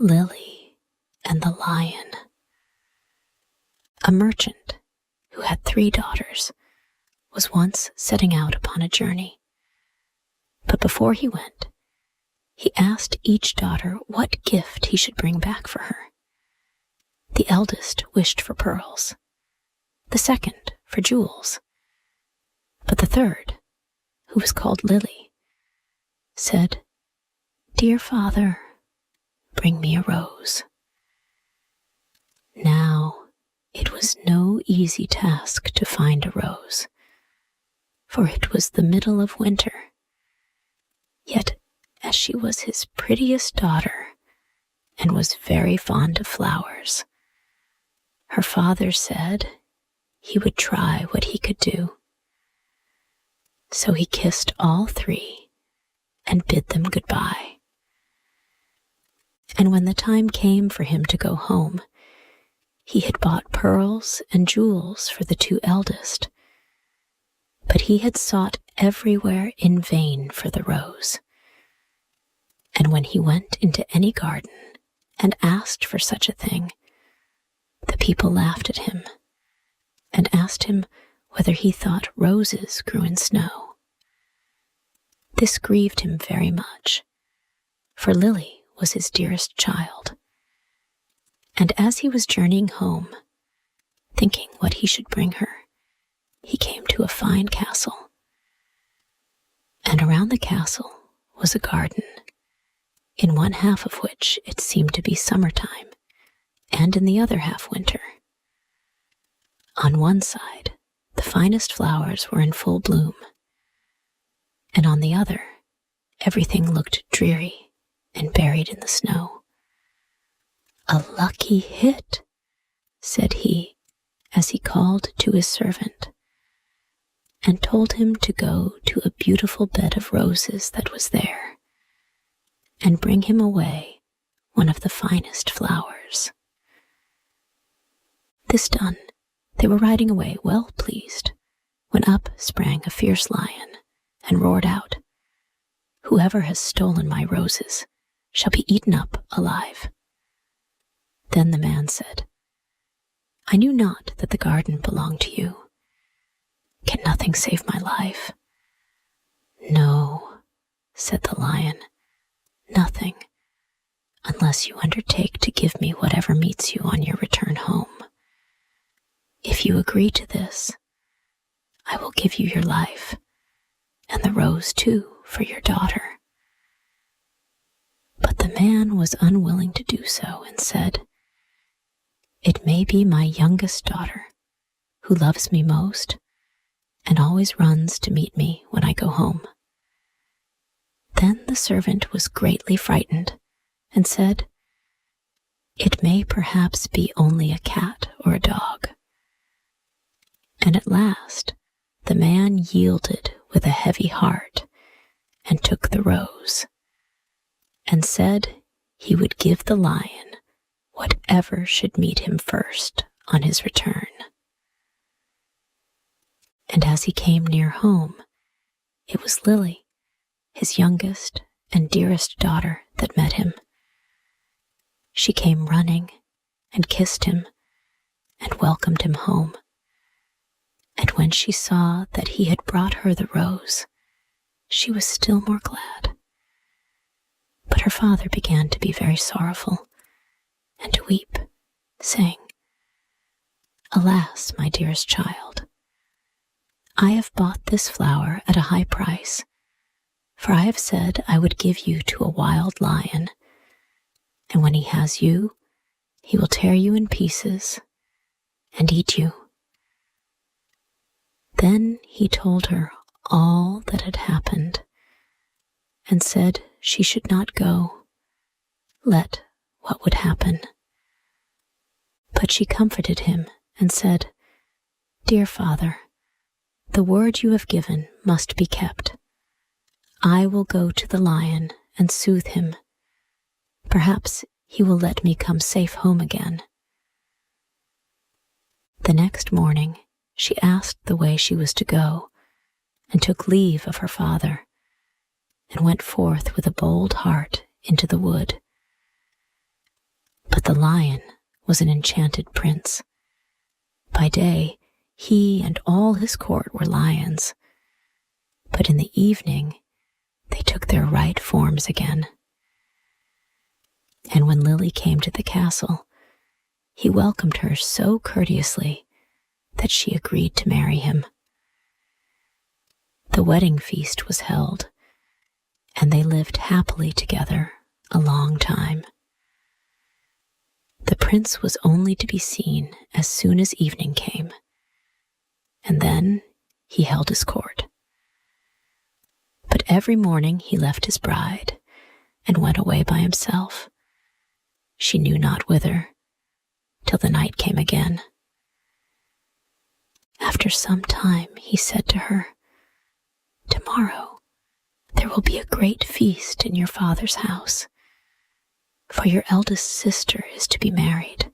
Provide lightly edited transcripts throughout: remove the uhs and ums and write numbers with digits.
Lily and the Lion. A merchant who had 3 daughters was once setting out upon a journey. But before he went, he asked each daughter what gift he should bring back for her. The eldest wished for pearls, the second for jewels, but the third, who was called Lily, said, "Dear father, bring me a rose." Now, it was no easy task to find a rose, for it was the middle of winter. Yet, as she was his prettiest daughter and was very fond of flowers, her father said he would try what he could do. So he kissed all 3 and bid them goodbye. And when the time came for him to go home, he had bought pearls and jewels for the 2 eldest, but he had sought everywhere in vain for the rose. And when he went into any garden and asked for such a thing, the people laughed at him and asked him whether he thought roses grew in snow. This grieved him very much, for Lily was his dearest child. And as he was journeying home, thinking what he should bring her, he came to a fine castle. And around the castle was a garden, in one half of which it seemed to be summertime, and in the other half winter. On one side, the finest flowers were in full bloom, and on the other, everything looked dreary and buried in the snow. "A lucky hit," said he, as he called to his servant, and told him to go to a beautiful bed of roses that was there, and bring him away one of the finest flowers. This done, they were riding away well pleased, when up sprang a fierce lion, and roared out, "Whoever has stolen my roses shall be eaten up alive." Then the man said, "I knew not that the garden belonged to you. Can nothing save my life?" "No," said the lion, "nothing, unless you undertake to give me whatever meets you on your return home. If you agree to this, I will give you your life, and the rose too for your daughter." But the man was unwilling to do so, and said, "It may be my youngest daughter, who loves me most, and always runs to meet me when I go home." Then the servant was greatly frightened, and said, "It may perhaps be only a cat or a dog." And at last the man yielded with a heavy heart, and took the rose, and said he would give the lion whatever should meet him first on his return. And as he came near home, it was Lily, his youngest and dearest daughter, that met him. She came running and kissed him and welcomed him home. And when she saw that he had brought her the rose, she was still more glad. But her father began to be very sorrowful and to weep, saying, "Alas, my dearest child, I have bought this flower at a high price, for I have said I would give you to a wild lion, and when he has you, he will tear you in pieces and eat you." Then he told her all that had happened, and said she should not go, let what would happen. But she comforted him and said, "Dear father, the word you have given must be kept. I will go to the lion and soothe him. Perhaps he will let me come safe home again." The next morning, she asked the way she was to go, and took leave of her father, and went forth with a bold heart into the wood. The lion was an enchanted prince. By day, he and all his court were lions, but in the evening they took their right forms again. And when Lily came to the castle, he welcomed her so courteously that she agreed to marry him. The wedding feast was held, and they lived happily together a long time. The prince was only to be seen as soon as evening came, and then he held his court. But every morning he left his bride and went away by himself, she knew not whither, till the night came again. After some time he said to her, "Tomorrow there will be a great feast in your father's house, for your eldest sister is to be married.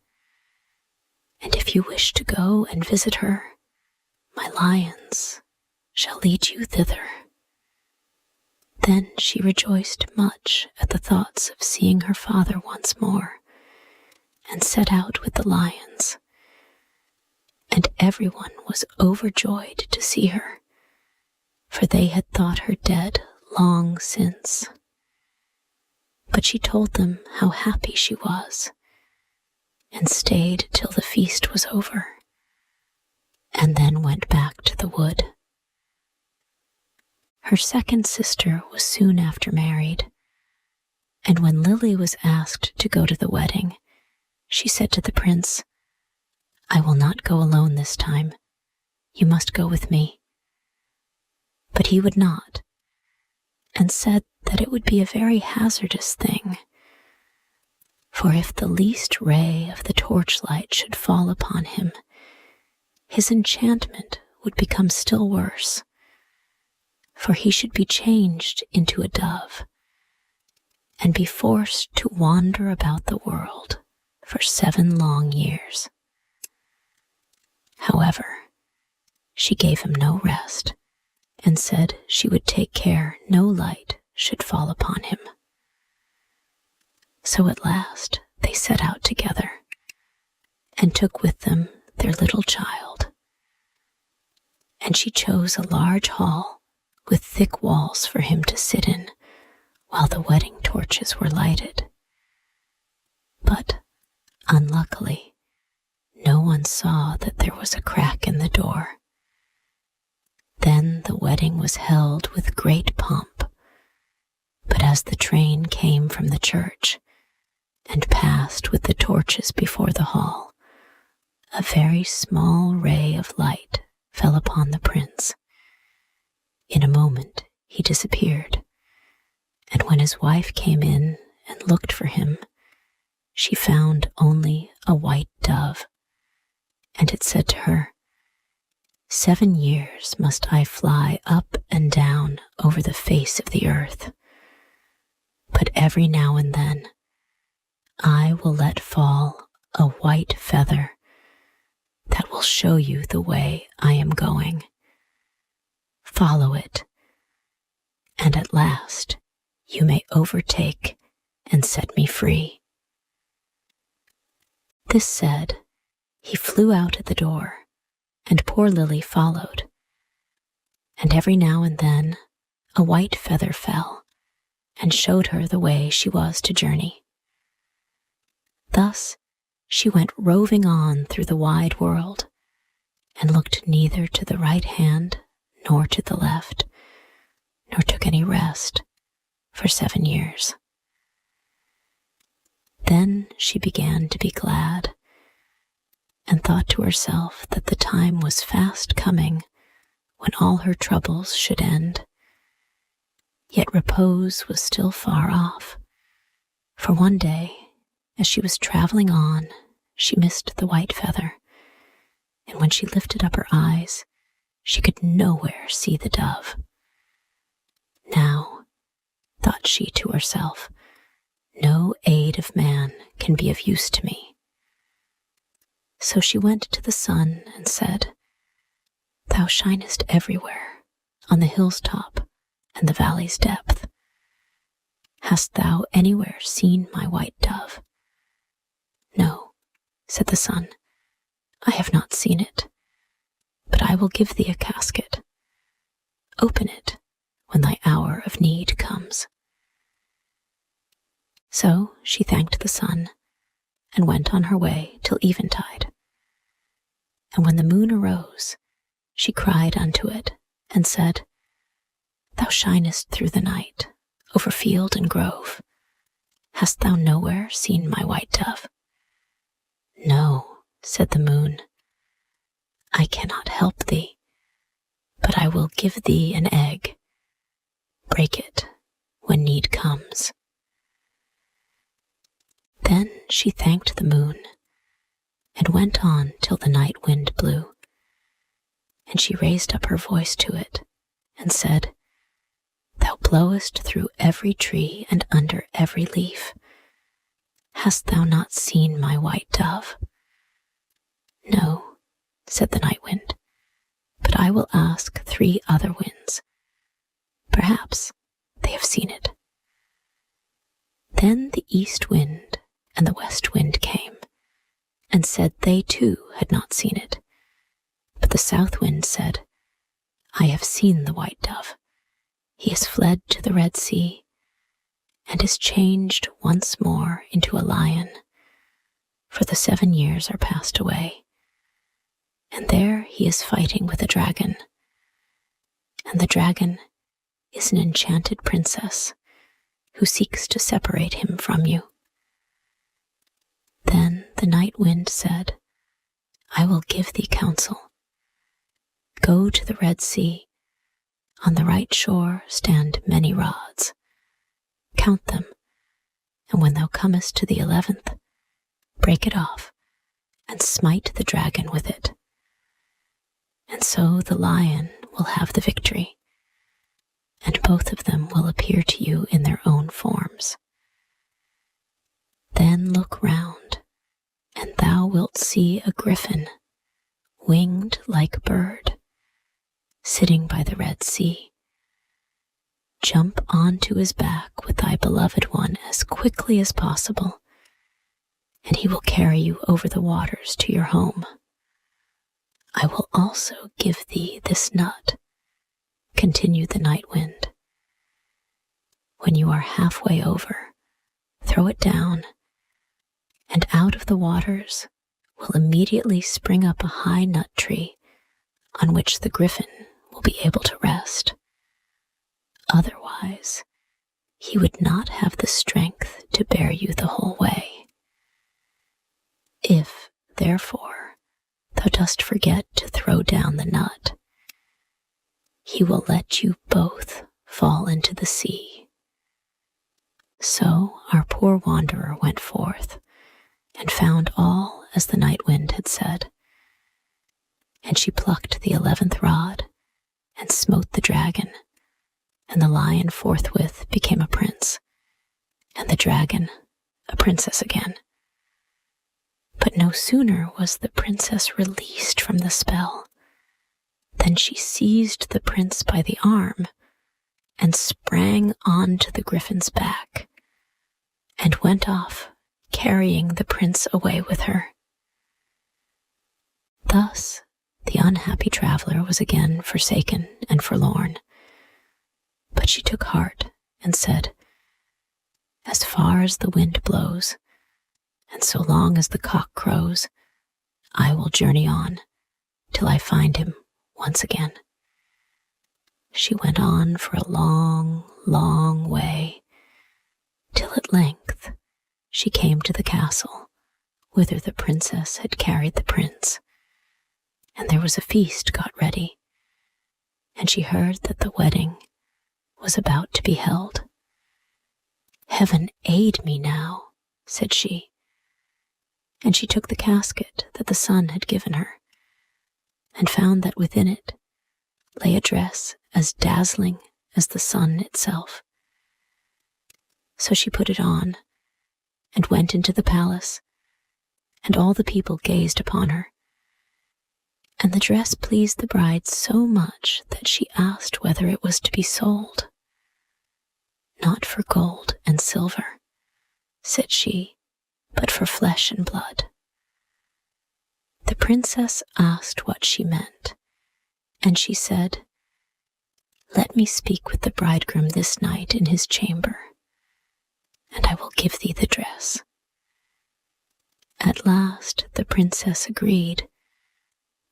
And if you wish to go and visit her, my lions shall lead you thither." Then she rejoiced much at the thoughts of seeing her father once more, and set out with the lions. And everyone was overjoyed to see her, for they had thought her dead long since. But she told them how happy she was, and stayed till the feast was over, and then went back to the wood. Her second sister was soon after married, and when Lily was asked to go to the wedding, she said to the prince, "I will not go alone this time. You must go with me." But he would not, and said that it would be a very hazardous thing, for if the least ray of the torchlight should fall upon him, his enchantment would become still worse, for he should be changed into a dove, and be forced to wander about the world for 7 long years. However, she gave him no rest, and said she would take care no light should fall upon him. So at last they set out together, and took with them their little child. And she chose a large hall with thick walls for him to sit in, while the wedding torches were lighted. But, unluckily, no one saw that there was a crack in the door. Then the wedding was held with great pomp, but as the train came from the church, and passed with the torches before the hall, a very small ray of light fell upon the prince. In a moment he disappeared, and when his wife came in and looked for him, she found only a white dove, and it said to her, "7 years must I fly up and down over the face of the earth, but every now and then I will let fall a white feather that will show you the way I am going. Follow it, and at last you may overtake and set me free." This said, he flew out at the door, and poor Lily followed. And every now and then a white feather fell, and showed her the way she was to journey. Thus she went roving on through the wide world, and looked neither to the right hand nor to the left, nor took any rest for 7 years. Then she began to be glad, and thought to herself that the time was fast coming when all her troubles should end. Yet repose was still far off, for one day, as she was traveling on, she missed the white feather, and when she lifted up her eyes, she could nowhere see the dove. "Now," thought she to herself, "no aid of man can be of use to me." So she went to the sun and said, "Thou shinest everywhere, on the hill's top and the valley's depth. Hast thou anywhere seen my white dove?" said the sun. I have not seen it, but I will give thee a casket. Open it when thy hour of need comes. So she thanked the sun and went on her way till eventide. And when the moon arose, she cried unto it and said, Thou shinest through the night, over field and grove. Hast thou nowhere seen my white dove? No, said the moon, I cannot help thee, but I will give thee an egg. Break it when need comes. Then she thanked the moon and went on till the night wind blew. And she raised up her voice to it and said, Thou blowest through every tree and under every leaf. Hast thou not seen my white dove? No, said the night wind, but I will ask 3 other winds. Perhaps they have seen it. Then the east wind and the west wind came, and said they too had not seen it. But the south wind said, I have seen the white dove. He has fled to the Red Sea, and is changed once more into a lion, for the 7 years are passed away. And there he is fighting with a dragon, and the dragon is an enchanted princess who seeks to separate him from you. Then the night wind said, I will give thee counsel. Go to the Red Sea. On the right shore stand many rods. Count them, and when thou comest to the 11th, break it off, and smite the dragon with it. And so the lion will have the victory, and both of them will appear to you in their own forms. Then look round, and thou wilt see a griffin, winged like a bird, sitting by the Red Sea. Jump onto his back with thy beloved one as quickly as possible, and he will carry you over the waters to your home. I will also give thee this nut, continued the night wind. When you are halfway over, throw it down, and out of the waters will immediately spring up a high nut tree on which the griffin will be able to rest. Otherwise, he would not have the strength to bear you the whole way. If, therefore, thou dost forget to throw down the nut, he will let you both fall into the sea. So our poor wanderer went forth, and found all as the night wind had said. And she plucked the 11th rod, and smote the dragon, and the lion forthwith became a prince, and the dragon a princess again. But no sooner was the princess released from the spell than she seized the prince by the arm and sprang on to the griffin's back, and went off, carrying the prince away with her. Thus the unhappy traveler was again forsaken and forlorn. But she took heart and said, As far as the wind blows, and so long as the cock crows, I will journey on till I find him once again. She went on for a long, long way, till at length she came to the castle whither the princess had carried the prince, and there was a feast got ready, and she heard that the wedding was about to be held. Heaven aid me now, said she, and she took the casket that the sun had given her, and found that within it lay a dress as dazzling as the sun itself. So she put it on, and went into the palace, and all the people gazed upon her. And the dress pleased the bride so much that she asked whether it was to be sold. Not for gold and silver, said she, but for flesh and blood. princess asked what she meant, and she said, "Let me speak with the bridegroom this night in his chamber, and I will give thee the dress." At last the princess agreed,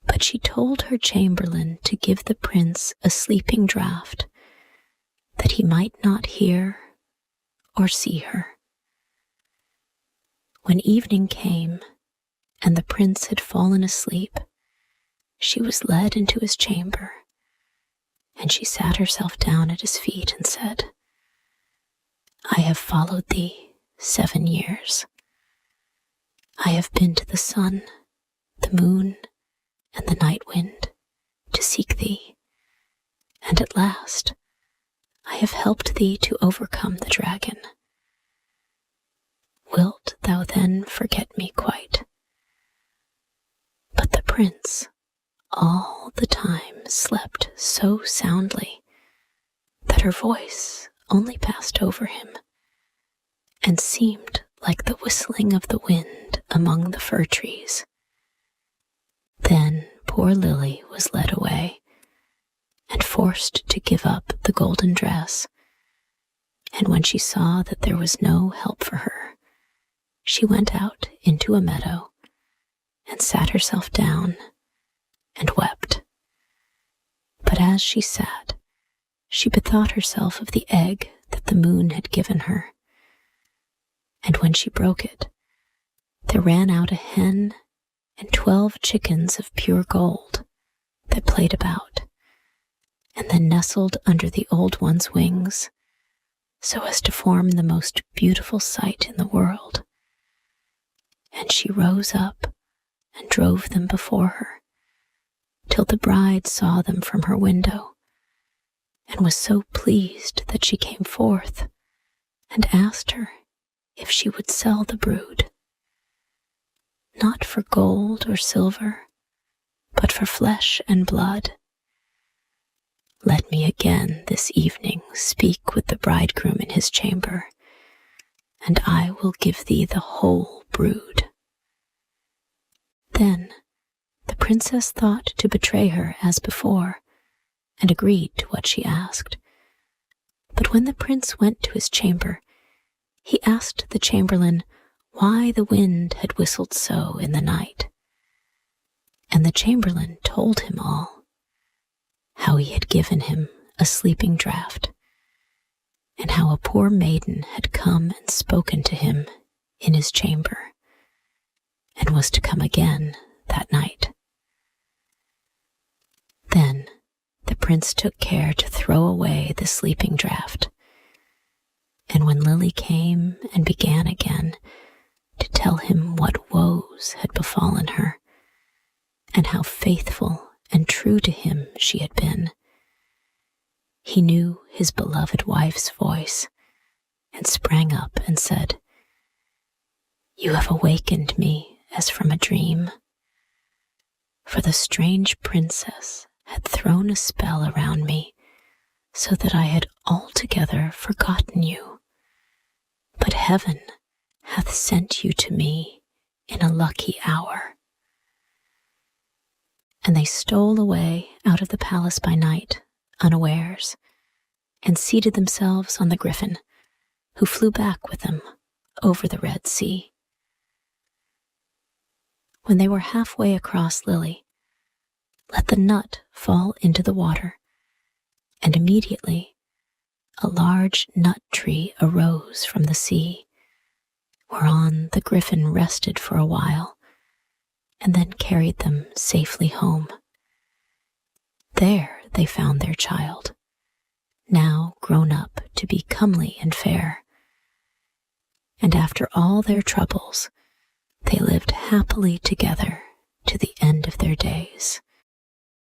but she told her chamberlain to give the prince a sleeping draught, that he might not hear or see her. When evening came, and the prince had fallen asleep, she was led into his chamber, and she sat herself down at his feet and said, "I have followed thee 7 years. I have been to the sun, the moon, and the night wind to seek thee, and at last I have helped thee to overcome the dragon. Wilt thou then forget me quite?" But the prince all the time slept so soundly that her voice only passed over him and seemed like the whistling of the wind among the fir trees. Then poor Lily was led away and forced to give up the golden dress, and when she saw that there was no help for her, she went out into a meadow and sat herself down and wept. But as she sat, she bethought herself of the egg that the moon had given her, and when she broke it, there ran out a hen and 12 chickens of pure gold that played about, and then nestled under the old one's wings, so as to form the most beautiful sight in the world. And she rose up and drove them before her, till the bride saw them from her window, and was so pleased that she came forth and asked her if she would sell the brood, not for gold or silver, but for flesh and blood. Let me again this evening speak with the bridegroom in his chamber, and I will give thee the whole brood. Then the princess thought to betray her as before, and agreed to what she asked. But when the prince went to his chamber, he asked the chamberlain why the wind had whistled so in the night. And the chamberlain told him all, how he had given him a sleeping draught, and how a poor maiden had come and spoken to him in his chamber, and was to come again that night. Then the prince took care to throw away the sleeping draught, and when Lily came and began again to tell him what woes had befallen her, and how faithful and true to him she had been, he knew his beloved wife's voice, and sprang up and said, "You have awakened me as from a dream, for the strange princess had thrown a spell around me, so that I had altogether forgotten you. But heaven hath sent you to me in a lucky hour." And they stole away out of the palace by night, unawares, and seated themselves on the griffin, who flew back with them over the Red Sea. When they were halfway across Lily, let the nut fall into the water, and immediately a large nut tree arose from the sea, whereon the griffin rested for a while, and then carried them safely home. There they found their child, now grown up to be comely and fair, and after all their troubles, they lived happily together to the end of their days.